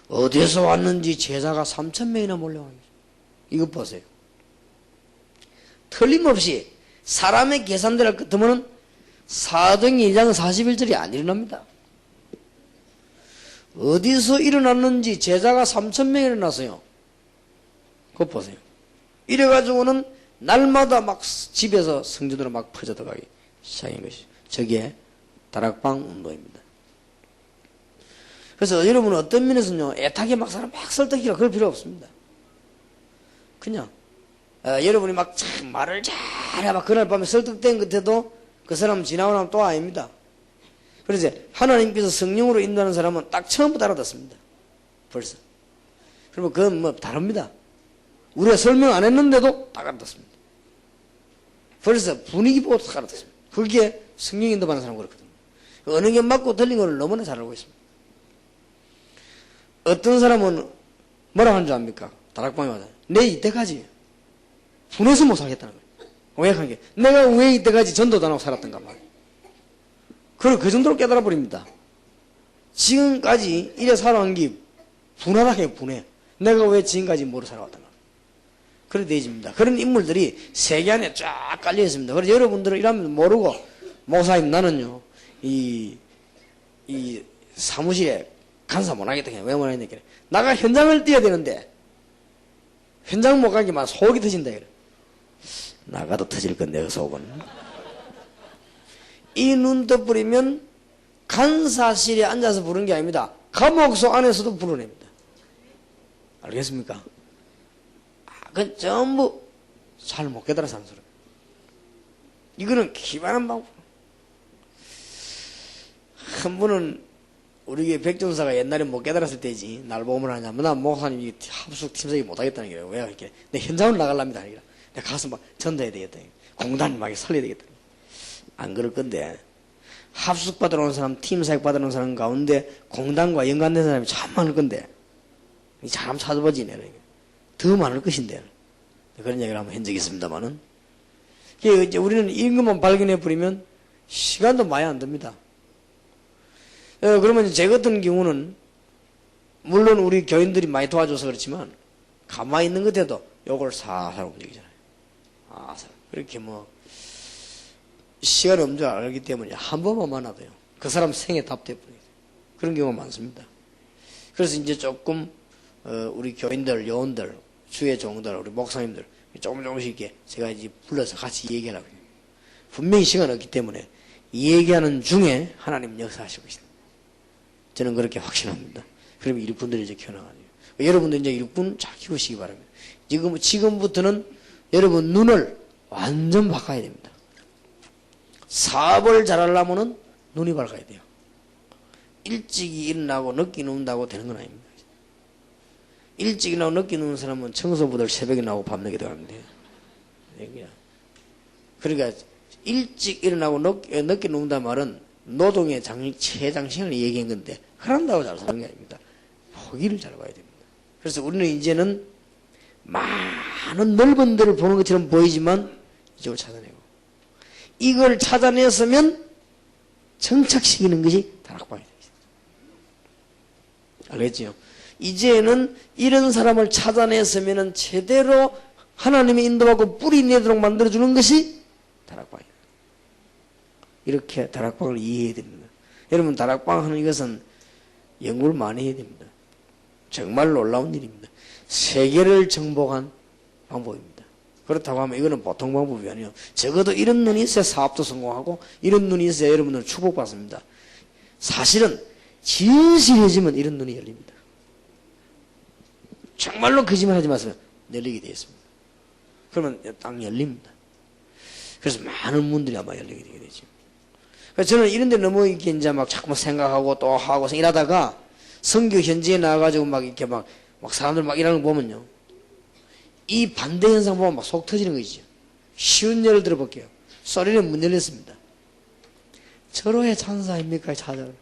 어디에서 왔는지 제자가 3,000명이나 몰려와 있어요. 이것 보세요. 틀림없이 사람의 계산대를 끝으면 사도행전 2장 41절이 안 일어납니다. 어디서 일어났는지 제자가 3,000명이 일어났어요. 그거 보세요. 이래가지고는 날마다 막 집에서 성전으로 막 퍼져 들어가기 시작한 것이죠. 저게 다락방 운동입니다. 그래서 여러분은 어떤 면에서는요, 애타게 막 사람 막 설득이라 그럴 필요 없습니다. 그냥, 여러분이 막 참 말을 잘해, 막 그날 밤에 설득된 끝에도 그 사람 지나고 나면 또 아닙니다. 그래서 하나님께서 성령으로 인도하는 사람은 딱 처음부터 알아듣습니다. 벌써. 그러면 그건 뭐 다릅니다. 우리가 설명 안 했는데도 딱 알아듣습니다. 벌써 분위기 보고 딱 알아듣습니다. 그게 성령 인도받는 사람 그렇거든요. 어느 게 맞고 틀린 걸 너무나 잘 알고 있습니다. 어떤 사람은 뭐라 하는 줄 압니까? 다락방에 와서 내 이때까지 분해서 못 살겠다는 거예요. 오해한 게 내가 왜 이때까지 전도도 안 하고 살았던가 말이에요. 그걸 그 정도로 깨달아 버립니다. 지금까지 이래 살아온 게 분하다게 분해. 내가 왜 지금까지 모르고 살아왔던가. 그래 되집니다. 그런 인물들이 세계 안에 쫙 깔려 있습니다. 그래서 여러분들은 이러면 모르고 목사님 나는요 이 사무실에 간사 못 하겠다. 왜 못 하겠냐. 나가 현장을 뛰어야 되는데 현장 못 가기만 속이 터진다. 그래. 나가도 터질 건데 그 속은. 이 눈 떠버리면 간사실에 앉아서 부르는 게 아닙니다. 감옥소 안에서도 부르냅니다. 알겠습니까? 그건 전부 잘 못 깨달아 사는 소리. 이거는 기만한 방법. 한 분은 우리 교회 백전사가 옛날에 못 깨달았을 때지 날 보면 하냐. 난 목사님이 합숙 팀장이 못하겠다는 거예요. 왜 이렇게 내 현장을 나가랍니다. 내가 가서 막 전도해야 되겠다. 공단 막 설려야 되겠다. 안 그럴 건데 합숙 받으러 온 사람, 팀 사역 받으러 온 사람 가운데 공단과 연관된 사람이 참 많을 건데 이 사람 찾아보지 내가 더 많을 것인데 그런 얘기를 한번 한 적이 있습니다만은 이제 우리는 이런 것만 발견해 버리면 시간도 많이 안 듭니다. 그러면 제 같은 경우는 물론 우리 교인들이 많이 도와줘서 그렇지만 가만히 있는 것에도 요걸 살살 움직이잖아요. 그렇게 뭐 시간이 없는 줄 알기 때문에 한 번만 만나도요 그 사람 생에 답돼버려요. 그런 경우가 많습니다. 그래서 이제 조금 우리 교인들, 요원들, 주의 종들, 우리 목사님들 조금씩 이렇게 제가 이제 불러서 같이 얘기하려고 해요. 분명히 시간이 없기 때문에 얘기하는 중에 하나님 역사하시고 있습니다. 저는 그렇게 확신합니다. 그러면 일꾼들이 이제 키워나가요. 여러분들 이제 일꾼 잘 키우시기 바랍니다. 지금부터는 여러분 눈을 완전 바꿔야 됩니다. 사업을 잘하려면 눈이 밝아야 돼요. 일찍이 일어나고 늦게 누운다고 되는 건 아닙니다. 일찍 일어나고 늦게 누운 사람은 청소부들 새벽에 나오고 밤늦게 들어가면 돼요. 그러니까 일찍 일어나고 늦게 누운다 말은 노동의 최장시간을 얘기한 건데 그런다고 잘 사는 게 아닙니다. 포기를 잘 봐야 됩니다. 그래서 우리는 이제는 많은 넓은 데를 보는 것처럼 보이지만 이쪽을 찾아내고 이걸 찾아냈으면 정착시키는 것이 다락방이 되겠습니다. 알겠죠? 이제는 이런 사람을 찾아냈으면 제대로 하나님의 인도하고 뿌리 내도록 만들어주는 것이 다락방이에요. 이렇게 다락방을 이해해야 됩니다. 여러분 다락방 하는 이것은 연구를 많이 해야 됩니다. 정말 놀라운 일입니다. 세계를 정복한 방법입니다. 그렇다고 하면 이거는 보통 방법이 아니에요. 적어도 이런 눈이 있어야 사업도 성공하고 이런 눈이 있어야 여러분들은 축복받습니다. 사실은 진실해지면 이런 눈이 열립니다. 정말로 거짓말하지 마세요. 열리게 되어 있습니다. 그러면 딱 열립니다. 그래서 많은 문들이 아마 열리게 되죠. 그래서 저는 이런 데 너무 이렇게 이제 막 자꾸 생각하고 또 하고 일하다가 선교 현지에 나와가지고 막 이렇게 막 사람들 막 일하는 거 보면요. 이 반대 현상 보면 막 속 터지는 거죠. 쉬운 예를 들어볼게요. 소련에 문 열렸습니다. 절호의 찬사입니까? 찾아요.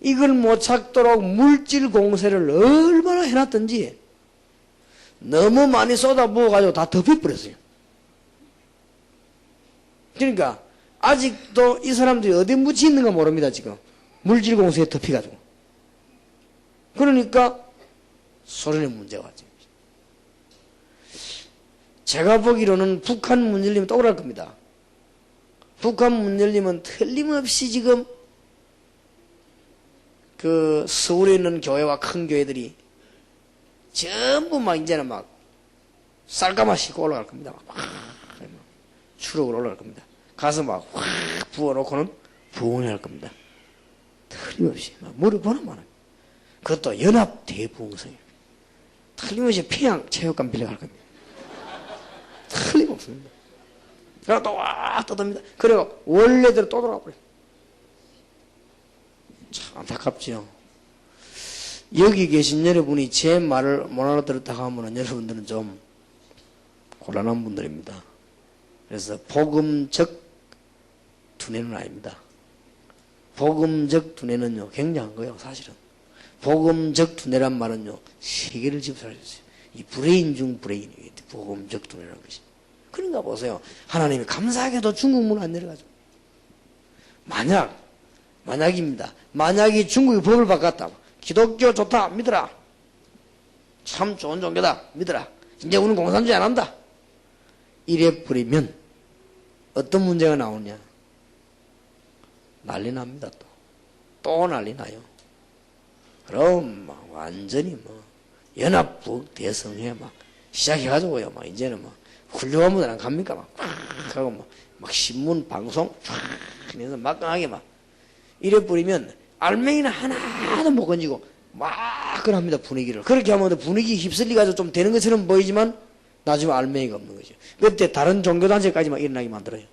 이걸 못 찾도록 물질 공세를 얼마나 해놨던지 너무 많이 쏟아부어가지고 다 덮여버렸어요. 그러니까 아직도 이 사람들이 어디 묻혀 있는가 모릅니다. 지금 물질 공세에 덮여가지고. 그러니까 소련에 문제가 왔죠. 제가 보기로는 북한 문 열리면 또 그럴 겁니다. 북한 문 열리면 틀림없이 지금 그 서울에 있는 교회와 큰 교회들이 전부 막 이제는 막 쌀가마 싣고 올라갈 겁니다. 막 추록으로 올라갈 겁니다. 가서 막 확 부어놓고는 부흥을 할 겁니다. 틀림없이 막 물어보나 마나. 그것도 연합 대부흥성이에요. 틀림없이 평양 체육관 빌려갈 겁니다. 틀림없습니다. 그리고 또 와 떠듭니다. 그리고 원래대로 또 돌아가 버려요. 참 안타깝죠. 여기 계신 여러분이 제 말을 못 알아들었다고 하면 여러분들은 좀 곤란한 분들입니다. 그래서 복음적 두뇌는 아닙니다. 복음적 두뇌는요 굉장한 거예요. 사실은 복음적 두뇌란 말은요 세계를 집사할 수 있어요. 이 브레인 중 브레인이에요. 복음적 두뇌라는 것이. 그러니까 보세요. 하나님이 감사하게도 중국문 안 내려가죠. 만약입니다. 만약에 중국이 법을 바꿨다. 기독교 좋다 믿어라. 참 좋은 종교다 믿어라. 이제 우리는 공산주의 안 한다. 이래 버리면 어떤 문제가 나오냐. 난리 납니다. 또 난리 나요. 그럼 막 완전히 뭐 연합국 대성회 막 시작해가지고요. 막 이제는 막 훌륭한 분들 안 갑니까? 막 하고 막 신문 방송 쫙 해서 막강하게 막 이래 버리면 알맹이는 하나도 못 건지고 막 그럽니다. 분위기를. 그렇게 하면 분위기 휩쓸리가지고 좀 되는 것처럼 보이지만 나중에 알맹이가 없는 거죠. 그때 다른 종교단체까지 막 일어나게 만들어요.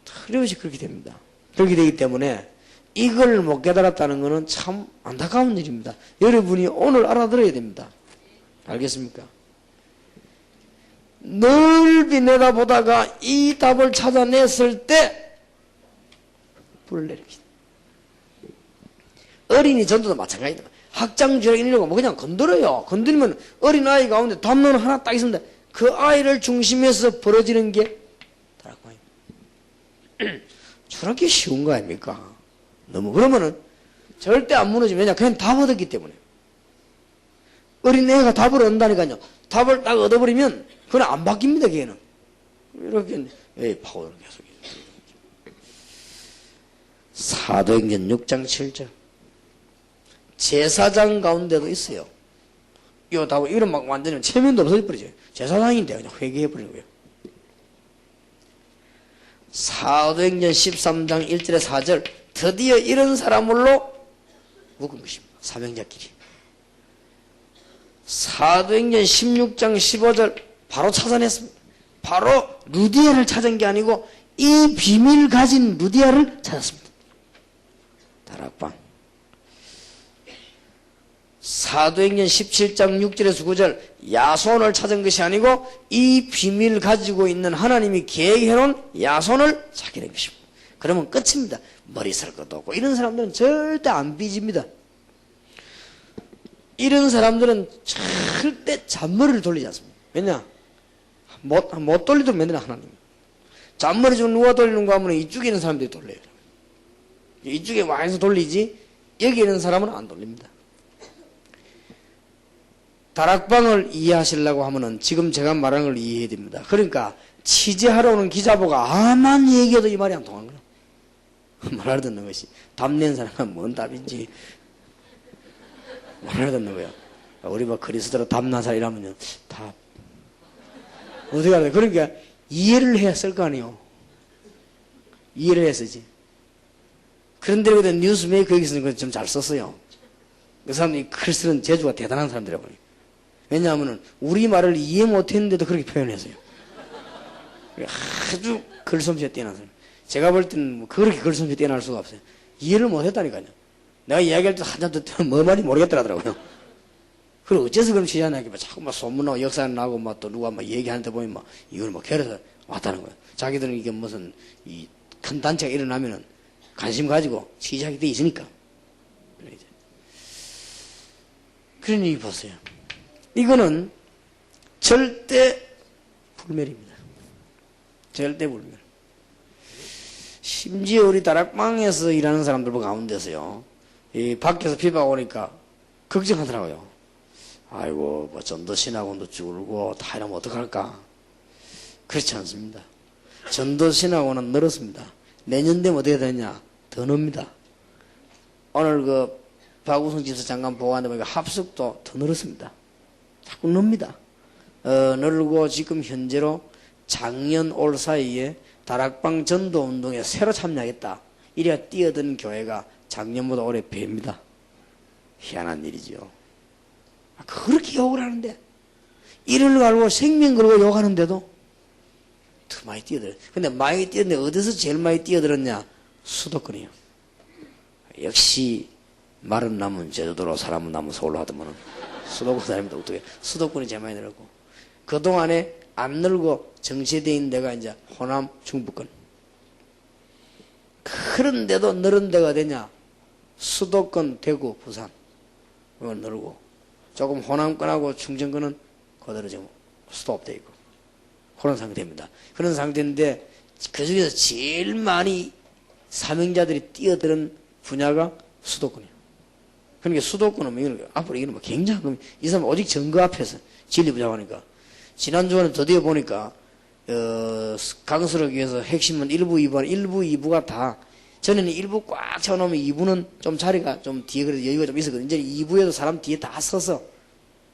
틀림없이 그렇게 됩니다. 그렇게 되기 때문에 이걸 못 깨달았다는 것은 참 안타까운 일입니다. 여러분이 오늘 알아들어야 됩니다. 알겠습니까? 넓이 내다보다가 이 답을 찾아냈을 때 불을 내립니다. 어린이 전도도 마찬가지입니다. 학장주력 이러고 뭐 그냥 건드려요. 건드리면 어린아이 가운데 담론 하나 딱 있습니다. 그 아이를 중심에서 벌어지는 게 다락방입니다. 저렇게 쉬운 거 아닙니까? 너무 그러면은 절대 안 무너지면 왜냐 그냥 답 얻었기 때문에. 어린애가 답을 얻는다니까요. 답을 딱 얻어버리면 그건 안 바뀝니다. 걔는 이렇게 파워를 계속. 사도행전 6장 7절 제사장 가운데도 있어요. 이거 다 이런 막 완전히 체면도 없어져 버리죠. 제사장인데 그냥 회개해버리는 거예요. 사도행전 13장 1절에 4절 드디어 이런 사람으로 묶은 것입니다. 사명자끼리. 사도행전 16장 15절 바로 찾아냈습니다. 바로 루디아를 찾은 게 아니고 이 비밀 가진 루디아를 찾았습니다. 다락방. 사도행전 17장 6절에서 9절 야손을 찾은 것이 아니고 이 비밀 가지고 있는 하나님이 계획해놓은 야손을 찾게 된 것입니다. 그러면 끝입니다. 머리 살 것도 없고 이런 사람들은 절대 안 삐집니다. 이런 사람들은 절대 잔머리를 돌리지 않습니다. 왜냐? 못 돌리도록 만드는 하나님. 잔머리 좀 누가 돌리는가 하면 이쪽에 있는 사람들이 돌려요. 이쪽에 와서 돌리지 여기 있는 사람은 안 돌립니다. 다락방을 이해하시려고 하면은 지금 제가 말하는 걸 이해해야 됩니다. 그러니까 취재하러 오는 기자보고 아만 얘기해도 이 말이 안 통하는 거야. 말을 듣는 것이 답 낸 사람은 뭔 답인지 말을 듣는 거야. 우리 뭐 그리스도로 답나살 이라면요. 답. 어떻게 하냐. 그러니까 이해를 해야 쓸 거 아니에요. 이해를 해야 쓰지. 그런데 뉴스메이커 여기서는 좀 잘 썼어요. 그 사람이 글 쓰는 재주가 대단한 사람들이라고. 왜냐하면 우리말을 이해 못했는데도 그렇게 표현했어요. 아주 글솜씨가 뛰어난 사람. 제가 볼 때는 뭐 그렇게 글솜씨 뛰어날 수가 없어요. 이해를 못했다니까요. 내가 이야기할 때 한참 듣더니 뭐 말인지 모르겠더라고요. 그리고 어째서 그럼 취재하냐. 자꾸 막 소문나고 역사 나고 막 또 누가 막 얘기하는데 보면 막 이걸 뭐 결해서 왔다는 거예요. 자기들은 이게 무슨 이 큰 단체가 일어나면은 관심 가지고 취재하게 돼 있으니까. 그런 얘기 보세요. 이거는 절대 불멸입니다. 절대 불멸. 심지어 우리 다락방에서 일하는 사람들 가운데서요, 이 밖에서 비가 오니까 걱정하더라고요. 아이고, 뭐 전도신학원도 줄고 다 이러면 어떡할까? 그렇지 않습니다. 전도신학원은 늘었습니다. 내년 되면 어떻게 되냐? 더 늡니다. 오늘 그 박우성 집사 장관 보고하는데 보니까 합숙도 더 늘었습니다. 자꾸 늡니다. 늘고 지금 현재로 작년 올 사이에 다락방 전도 운동에 새로 참여하겠다. 이래야 뛰어든 교회가 작년보다 올해 배입니다. 희한한 일이죠. 그렇게 욕을 하는데, 이를 갈고 생명 걸고 욕하는데도 더 많이 뛰어들어요. 근데 많이 뛰었는데 어디서 제일 많이 뛰어들었냐? 수도권이요. 역시 마른 나무는 제주도로 사람은 나무 서울로 하더만은 수도권 사람인데 어떻게 수도권이 제일 많이 늘었고, 그동안에 안 늘고 정체되어 있는 데가 이제 호남 중부권. 그런데도 늘은 데가 되냐? 수도권, 대구, 부산. 이건 늘고, 조금 호남권하고 충청권은 그대로 지금 스톱되어 있고, 그런 상태입니다. 그런 상태인데 그 중에서 제일 많이 사명자들이 뛰어드는 분야가 수도권이에요. 그러니까 수도권은 이건 앞으로 이건 뭐 굉장히, 이 사람 오직 정거 앞에서 진리부장하니까. 지난주에는 드디어 보니까 강수를 위해서 핵심은 1부, 2부, 1부, 2부가 다, 전에는 1부 꽉 채워놓으면 2부는 좀 자리가 좀 뒤에 그래도 여유가 좀 있었거든요. 이제 2부에도 사람 뒤에 다 서서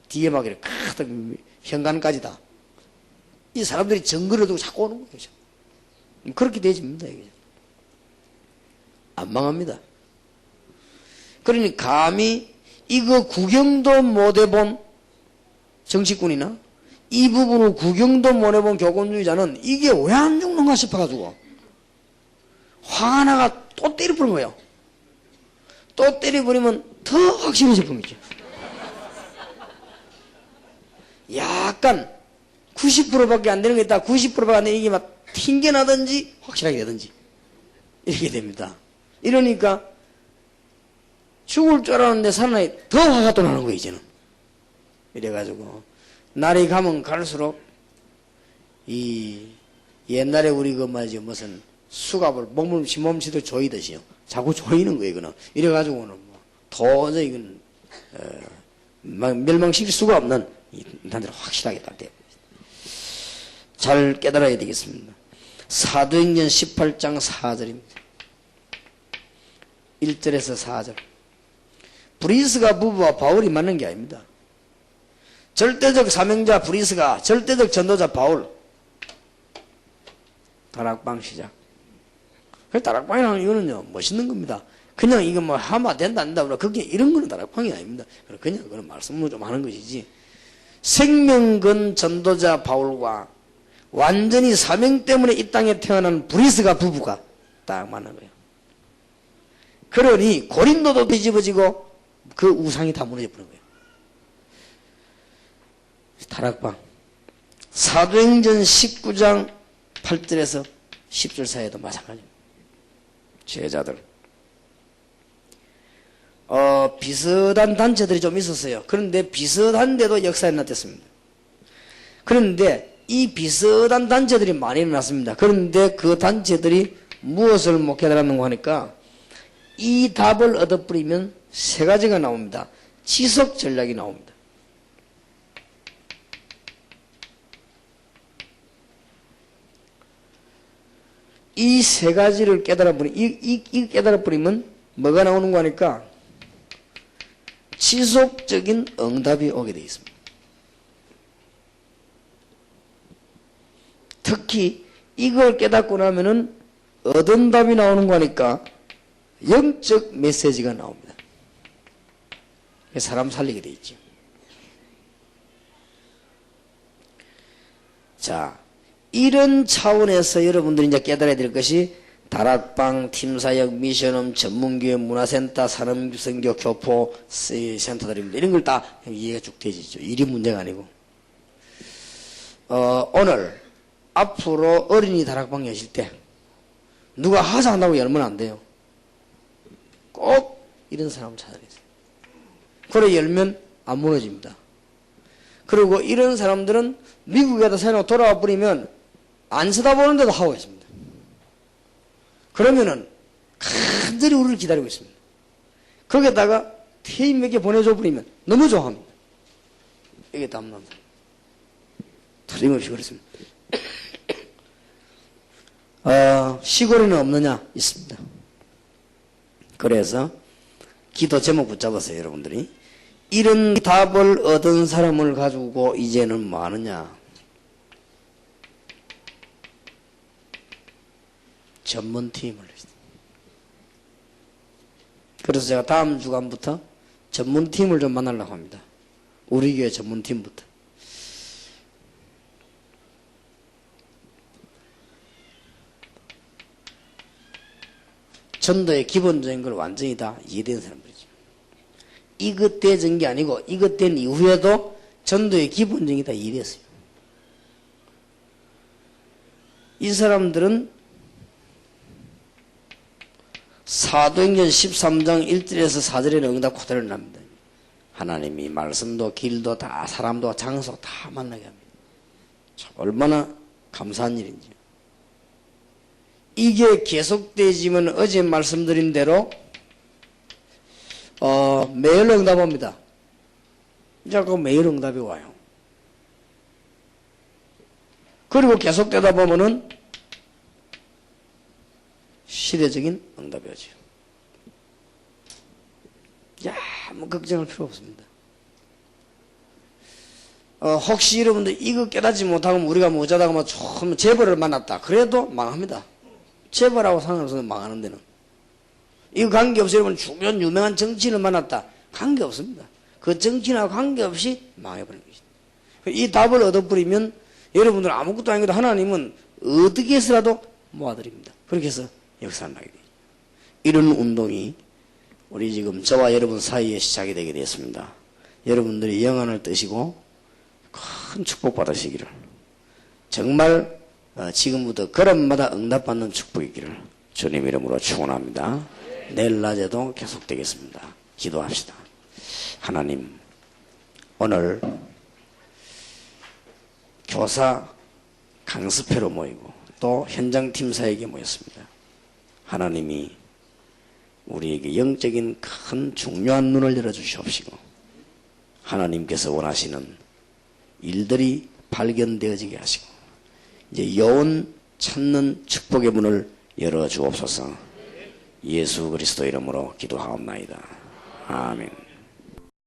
뒤에 막 이렇게 가득 현관까지 다. 이 사람들이 정글을 두고 자꾸 오는 거죠. 그렇게 되집니다. 이게. 안 망합니다. 그러니 감히 이거 구경도 못 해본 정치꾼이나 이 부분을 구경도 못 해본 교권주의자는 이게 왜 안 죽는가 싶어가지고 화가 나가 또 때려버린 거예요. 또 때려버리면 더 확실해질 겁니다. 약간 90%밖에 안 되는 게 있다. 90%밖에 안 되는 게 막 튕겨나든지 확실하게 되든지 이렇게 됩니다. 이러니까 죽을 줄 알았는데 살아나니 더 화가 또 나는 거예요. 이제는. 이래가지고 날이 가면 갈수록 이 옛날에 우리 그 말이죠, 무슨 수갑을 몸치도 조이듯이요. 자꾸 조이는 거예요. 이거는. 이래가지고는 뭐 도저히 이건 멸망시킬 수가 없는 이 단체를 확실하게 딱 돼요. 잘 깨달아야 되겠습니다. 사도행전 18장 4절입니다. 1절에서 4절. 브리스가 부부와 바울이 맞는 게 아닙니다. 절대적 사명자 브리스가, 절대적 전도자 바울. 다락방 시작. 그 다락방이라는 이거는요, 멋있는 겁니다. 그냥 이거 뭐 하면 된다, 안 된다, 그게 이런 거는 다락방이 아닙니다. 그냥 그런 말씀을 좀 하는 것이지. 생명건 전도자 바울과 완전히 사명 때문에 이 땅에 태어난 브리스가 부부가 딱 맞는 거예요. 그러니 고린도도 뒤집어지고 그 우상이 다 무너져 버린 거예요. 다락방. 사도행전 19장 8절에서 10절 사이에도 마찬가지입니다. 제자들. 비슷한 단체들이 좀 있었어요. 그런데 비슷한데도 역사에 나타났습니다. 그런데 이 비슷한 단체들이 많이 일어났습니다. 그런데 그 단체들이 무엇을 못 깨달았는가 하니까 이 답을 얻어버리면 세 가지가 나옵니다. 지속 전략이 나옵니다. 이 세 가지를 깨달아버리면 뭐가 나오는 거 하니까 지속적인 응답이 오게 되어 있습니다. 특히 이걸 깨닫고 나면은 얻은 답이 나오는 거니까 영적 메시지가 나옵니다. 사람 살리게 돼 있죠. 자, 이런 차원에서 여러분들이 이제 깨달아야 될 것이 다락방, 팀사역, 미션홈, 전문교회, 문화센터, 산업선교, 교포, 센터들입니다. 이런 걸 다 이해가 쭉 되지죠. 일이 문제가 아니고. 오늘 앞으로 어린이 다락방 여실 때 누가 하자한다고 열면 안 돼요. 꼭 이런 사람 찾아내세요. 그래 열면 안 무너집니다. 그리고 이런 사람들은 미국에다 세놓고 돌아와 버리면 안 쳐다보는데도 하고 있습니다. 그러면은 간절히 우리를 기다리고 있습니다. 거기에다가 테이프 몇 개 보내줘 버리면 너무 좋아합니다. 이게 담납니다. 틀림없이 그렇습니다. 시골에는 없느냐? 있습니다. 그래서 기도 제목 붙잡았어요, 여러분들이. 이런 답을 얻은 사람을 가지고 이제는 뭐 하느냐? 전문팀을 했어요. 그래서 제가 다음 주간부터 전문팀을 좀 만나려고 합니다. 우리 교회 전문팀부터. 전도의 기본적인 걸 완전히 다 이해된 사람들이죠. 이것 때 전 게 아니고 이것 된 이후에도 전도의 기본적인 게 다 이해됐어요. 이 사람들은 사도행전 13장 1절에서 4절에는 응답 그대로 납니다. 하나님이 말씀도 길도 다 사람도 장소 다 만나게 합니다. 참 얼마나 감사한 일인지. 이게 계속되지만 어제 말씀드린 대로 매일 응답합니다. 자꾸 매일 응답이 와요. 그리고 계속되다 보면은 시대적인 응답이 오죠. 뭐 걱정할 필요 없습니다. 혹시 여러분들 이거 깨닫지 못하면 우리가 뭐 어쩌다가 뭐 좀 재벌을 만났다. 그래도 망합니다. 재벌하고 상관없어서 망하는 데는. 이거 관계없이 여러분 중요한 유명한 정치인을 만났다. 관계없습니다. 그 정치인하고 관계없이 망해버리는 것입니다. 이 답을 얻어버리면 여러분들 아무것도 아니고도 하나님은 어떻게 해서라도 모아드립니다. 그렇게 해서 역사를 나게 되죠. 이런 운동이 우리 지금 저와 여러분 사이에 시작이 되게 되었습니다. 여러분들이 영안을 뜨시고 큰 축복 받으시기를, 정말 지금부터 걸음마다 응답받는 축복이기를 주님 이름으로 축원합니다. 내일 낮에도 계속되겠습니다. 기도합시다. 하나님, 오늘 교사 강습회로 모이고 또 현장팀사에게 모였습니다. 하나님이 우리에게 영적인 큰 중요한 눈을 열어주시옵시고 하나님께서 원하시는 일들이 발견되어지게 하시고 이제 여운 찾는 축복의 문을 열어주옵소서. 예수 그리스도 이름으로 기도하옵나이다. 아멘.